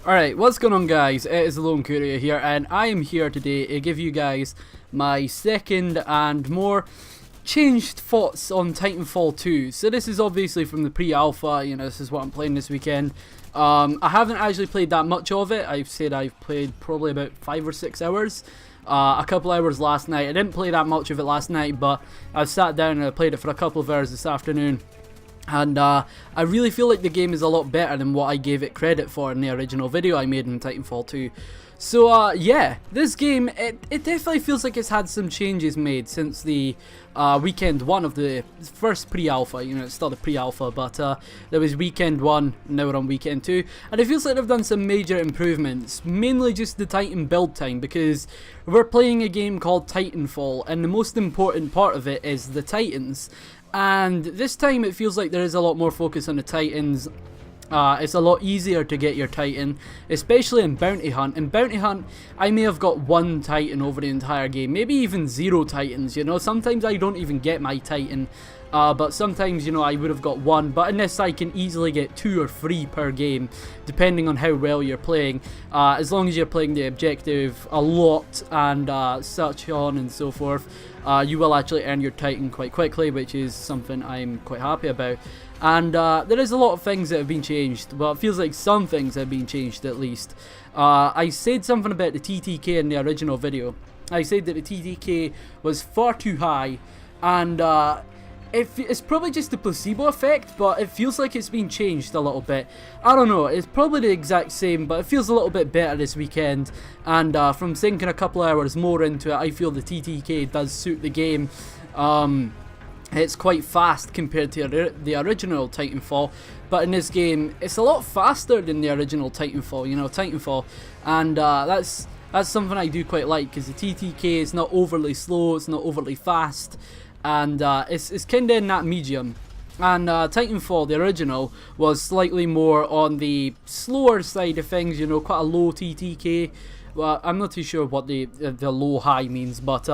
Alright, what's going on guys? It is the Lone Courier here, and I am here today to give you guys my second and more changed thoughts on Titanfall 2. So this is obviously from the pre-alpha, this is what I'm playing this weekend. I haven't actually played that much of it. I've said I've played probably about 5 or 6 hours. A couple hours last night. I didn't play that much of it last night, but I sat down and I played it for a couple of hours this afternoon. And I really feel like the game is a lot better than what I gave it credit for in the original video I made in Titanfall 2. So yeah, this game, it definitely feels like it's had some changes made since the weekend 1 of the first pre-alpha. It's still the pre-alpha, but there was weekend 1, now we're on weekend 2. And it feels like they've done some major improvements, mainly just the Titan build time, because we're playing a game called Titanfall, and the most important part of it is the Titans. And this time it feels like there is a lot more focus on the Titans. It's a lot easier to get your Titan, especially in Bounty Hunt. In Bounty Hunt, I may have got 1 Titan over the entire game, maybe even 0 Titans, Sometimes I don't even get my Titan, but sometimes, I would have got 1. But in this, I can easily get 2 or 3 per game, depending on how well you're playing. As long as you're playing the objective a lot and such on and so forth, you will actually earn your Titan quite quickly, which is something I'm quite happy about. And there is a lot of things that have been changed. Well, it feels like some things have been changed at least. I said something about the TTK in the original video. I said that the TTK was far too high, and it's probably just the placebo effect, but it feels like it's been changed a little bit. I don't know, it's probably the exact same, but it feels a little bit better this weekend. And from sinking a couple hours more into it, I feel the TTK does suit the game. It's quite fast compared to the original Titanfall, but in this game, it's a lot faster than the original Titanfall, Titanfall, and that's something I do quite like, because the TTK is not overly slow, it's not overly fast, and it's kinda in that medium. And Titanfall, the original, was slightly more on the slower side of things, quite a low TTK. Well, I'm not too sure what the low high means, but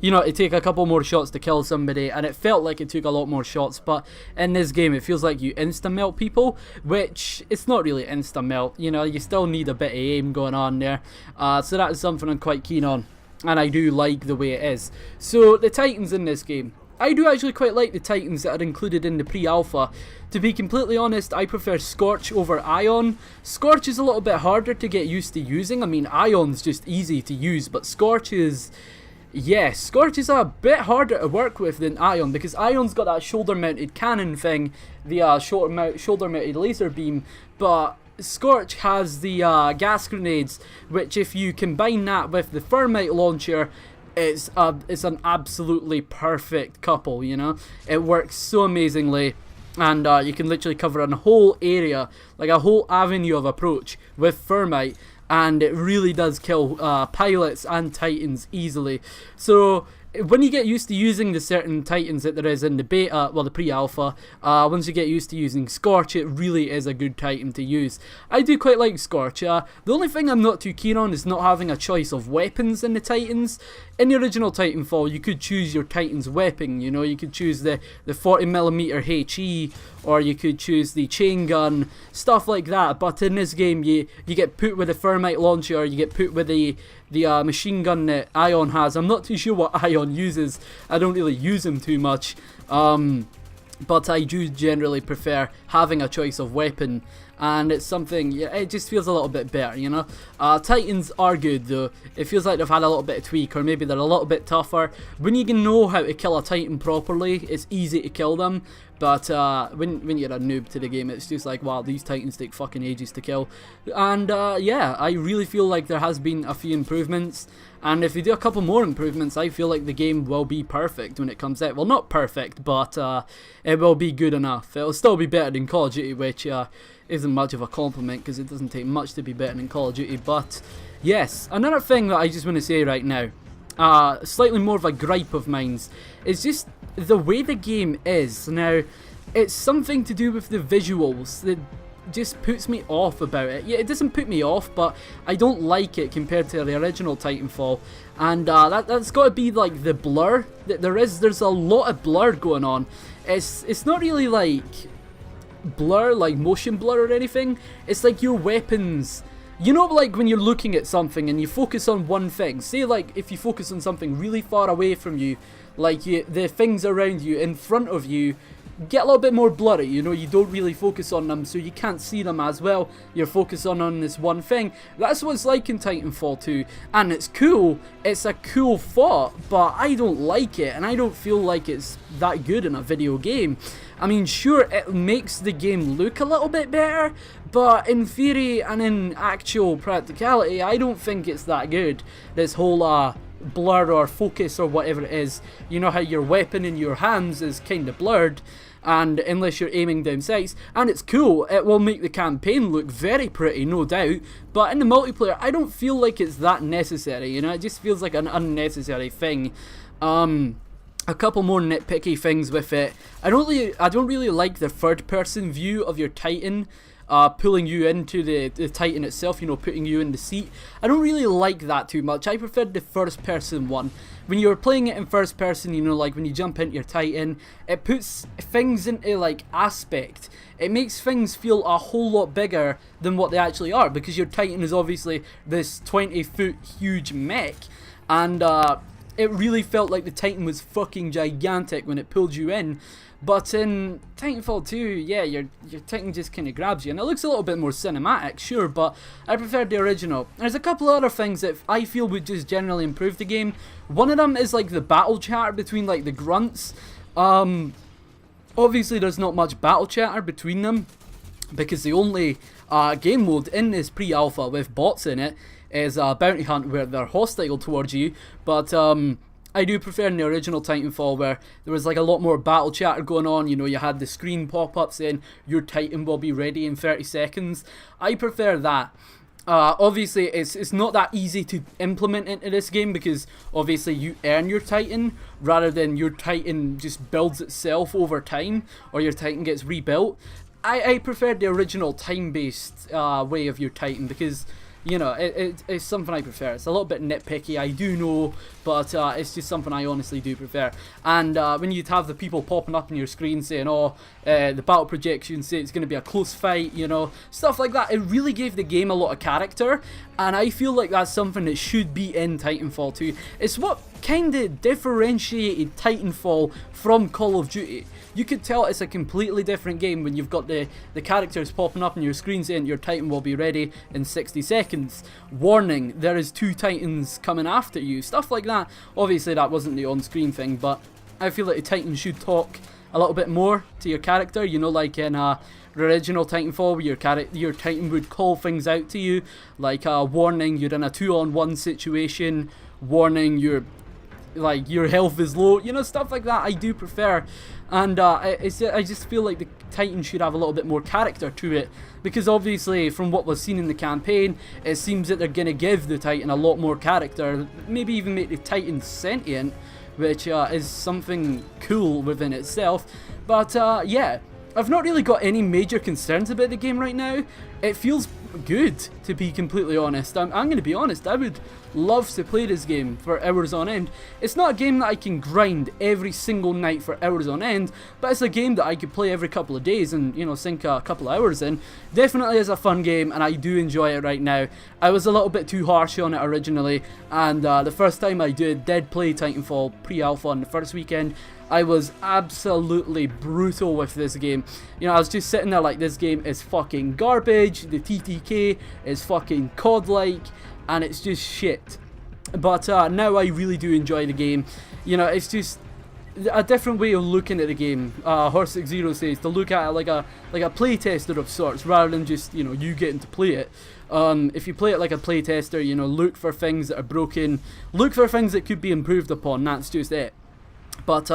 it take a couple more shots to kill somebody, and it felt like it took a lot more shots. But in this game, it feels like you insta melt people, which it's not really insta melt. You still need a bit of aim going on there. So that is something I'm quite keen on, and I do like the way it is. So the Titans in this game, I do actually quite like the Titans that are included in the pre-alpha. To be completely honest, I prefer Scorch over Ion. Scorch is a little bit harder to get used to using. I mean, Ion's just easy to use, but Scorch is... yeah, Scorch is a bit harder to work with than Ion, because Ion's got that shoulder-mounted cannon thing, the shoulder-mounted laser beam, but Scorch has the gas grenades, which if you combine that with the thermite launcher, it's an absolutely perfect couple, It works so amazingly, and you can literally cover a whole area, like a whole avenue of approach with thermite, and it really does kill pilots and Titans easily. So when you get used to using the certain Titans that there is in the beta, well, the pre-alpha, once you get used to using Scorch, it really is a good Titan to use. I do quite like Scorch. The only thing I'm not too keen on is not having a choice of weapons in the Titans. In the original Titanfall, you could choose your Titan's weapon, you could choose the 40mm HE, or you could choose the chain gun, stuff like that. But in this game, you get put with a thermite launcher, or you get put with the machine gun that Ion has. I'm not too sure what Ion uses. I don't really use him too much. But I do generally prefer having a choice of weapon, and it's something, it just feels a little bit better, Titans are good though. It feels like they've had a little bit of tweak, or maybe they're a little bit tougher. When you can know how to kill a Titan properly, it's easy to kill them. But when you're a noob to the game, it's just like, wow, these Titans take fucking ages to kill. And yeah, I really feel like there has been a few improvements. And if you do a couple more improvements, I feel like the game will be perfect when it comes out. Well, not perfect, but it will be good enough. It'll still be better than Call of Duty, which isn't much of a compliment, because it doesn't take much to be better than Call of Duty. But yes, another thing that I just want to say right now, slightly more of a gripe of mine's, is just the way the game is. Now, it's something to do with the visuals that just puts me off about it. Yeah, it doesn't put me off, but I don't like it compared to the original Titanfall. And that's got to be like the blur that there's a lot of blur going on. It's not really like blur, like motion blur or anything. It's like your weapons you know, like when you're looking at something and you focus on one thing, say like if you focus on something really far away from you, like the things around you, in front of you, get a little bit more blurry, you know, you don't really focus on them, so you can't see them as well, you're focusing on this one thing. That's what it's like in Titanfall 2, and it's cool, it's a cool thought, but I don't like it, and I don't feel like it's that good in a video game. I mean, sure, it makes the game look a little bit better, but in theory and in actual practicality, I don't think it's that good. This whole blur or focus or whatever it is, you know how your weapon in your hands is kind of blurred, and unless you're aiming down sights, and it's cool, it will make the campaign look very pretty, no doubt, but in the multiplayer, I don't feel like it's that necessary, you know, it just feels like an unnecessary thing. A couple more nitpicky things with it. I don't really like the third person view of your Titan, pulling you into the Titan itself, you know, putting you in the seat. I don't really like that too much. I preferred the first person one. When you're playing it in first person, you know, like when you jump into your Titan, it puts things into like aspect. It makes things feel a whole lot bigger than what they actually are, because your Titan is obviously this 20-foot huge mech, and it really felt like the Titan was fucking gigantic when it pulled you in. But in Titanfall 2, yeah, your Titan just kind of grabs you, and it looks a little bit more cinematic, sure, but I preferred the original. There's a couple of other things that I feel would just generally improve the game. One of them is like the battle chatter between like the grunts. Obviously there's not much battle chatter between them, because the only game mode in this pre-alpha with bots in it is a bounty hunt where they're hostile towards you, but I do prefer in the original Titanfall where there was like a lot more battle chatter going on, you know, you had the screen pop up saying your Titan will be ready in 30 seconds. I prefer that. Obviously it's not that easy to implement into this game, because obviously you earn your Titan rather than your Titan just builds itself over time, or your Titan gets rebuilt. I prefer the original time-based way of your Titan, because, you know, it's something I prefer. It's a little bit nitpicky, I do know, but it's just something I honestly do prefer. And when you'd have the people popping up on your screen saying, oh, the battle projections say it's going to be a close fight, you know, stuff like that, it really gave the game a lot of character, and I feel like that's something that should be in Titanfall 2. It's what kind of differentiated Titanfall from Call of Duty. You could tell it's a completely different game when you've got the characters popping up on your screen saying your Titan will be ready in 60 seconds. Warning, there is 2 Titans coming after you. Stuff like that. Obviously that wasn't the on-screen thing, but I feel like the Titan should talk a little bit more to your character. You know, like in the original Titanfall, where your Titan would call things out to you, like warning, you're in a 2-on-1 situation, warning, your health is low, you know, stuff like that I do prefer. And I just feel like the Titan should have a little bit more character to it, because obviously from what was seen in the campaign, it seems that they're going to give the Titan a lot more character, maybe even make the Titan sentient, which is something cool within itself. But yeah, I've not really got any major concerns about the game right now. It feels good, to be completely honest. I'm going to be honest, I would love to play this game for hours on end. It's not a game that I can grind every single night for hours on end, but it's a game that I could play every couple of days and, you know, sink a couple of hours in. Definitely is a fun game, and I do enjoy it right now. I was a little bit too harsh on it originally, and the first time I did play Titanfall pre-alpha on the first weekend, I was absolutely brutal with this game. You know, I was just sitting there like, this game is fucking garbage, the TTK is fucking COD-like, and it's just shit. But now I really do enjoy the game. You know, it's just a different way of looking at the game. Horse60 says to look at it like a playtester of sorts, rather than just, you know, you getting to play it. If you play it like a playtester, you know, look for things that are broken, look for things that could be improved upon, that's just it. But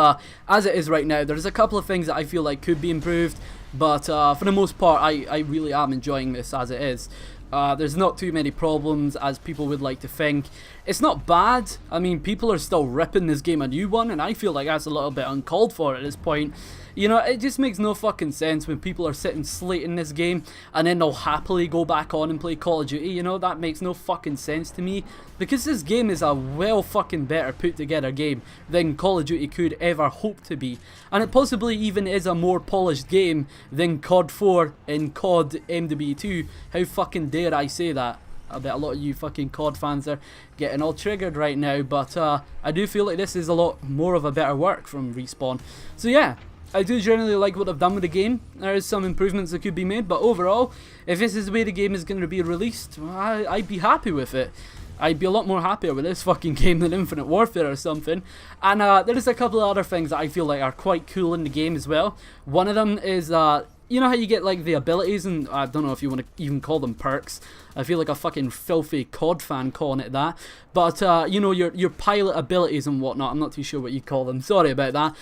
as it is right now, there's a couple of things that I feel like could be improved, but for the most part, I really am enjoying this as it is. There's not too many problems as people would like to think. It's not bad. I mean, people are still ripping this game a new one, and I feel like that's a little bit uncalled for at this point. You know, it just makes no fucking sense when people are sitting slating this game and then they'll happily go back on and play Call of Duty. You know, that makes no fucking sense to me, because this game is a well fucking better put together game than Call of Duty could ever hope to be, and it possibly even is a more polished game than COD 4 and COD MW2. How fucking dare I say that? I bet a lot of you fucking COD fans are getting all triggered right now, but I do feel like this is a lot more of a better work from Respawn. So yeah, I do generally like what I've done with the game. There is some improvements that could be made, but overall, if this is the way the game is going to be released, I'd be happy with it. I'd be a lot more happier with this fucking game than Infinite Warfare or something. And there is a couple of other things that I feel like are quite cool in the game as well. One of them is, you know how you get like the abilities, and I don't know if you want to even call them perks. I feel like a fucking filthy COD fan calling it that. But you know, your pilot abilities and whatnot. I'm not too sure what you call them. Sorry about that.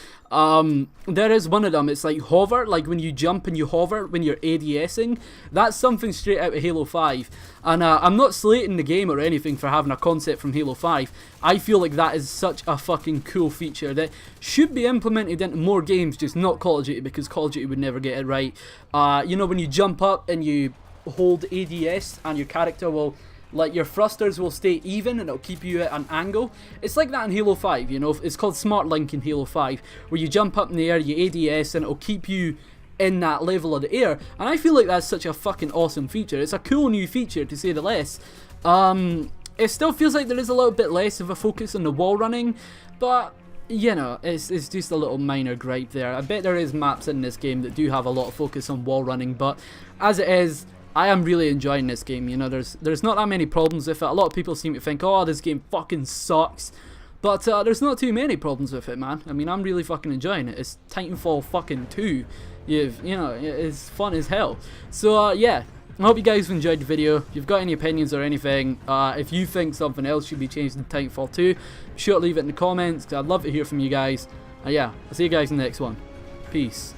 There is one of them. It's like hover, like when you jump and you hover when you're ADSing. That's something straight out of Halo 5. And I'm not slating the game or anything for having a concept from Halo 5. I feel like that is such a fucking cool feature that should be implemented into more games, just not Call of Duty, because Call of Duty would never get it right. You know, when you jump up and you hold ADS and your character will, like, your thrusters will stay even and it'll keep you at an angle. It's like that in Halo 5, you know. It's called Smart Link in Halo 5, where you jump up in the air, you ADS, and it'll keep you in that level of the air. And I feel like that's such a fucking awesome feature. It's a cool new feature, to say the least. It still feels like there is a little bit less of a focus on the wall running, but you know, it's just a little minor gripe there. I bet there is maps in this game that do have a lot of focus on wall running, but as it is, I am really enjoying this game. You know, there's not that many problems with it. A lot of people seem to think, oh, this game fucking sucks. But there's not too many problems with it, man. I mean, I'm really fucking enjoying it. It's Titanfall fucking 2. You know, it's fun as hell. So, yeah. I hope you guys have enjoyed the video. If you've got any opinions or anything, if you think something else should be changed in Titanfall 2, be sure to leave it in the comments, because I'd love to hear from you guys. Yeah, I'll see you guys in the next one. Peace.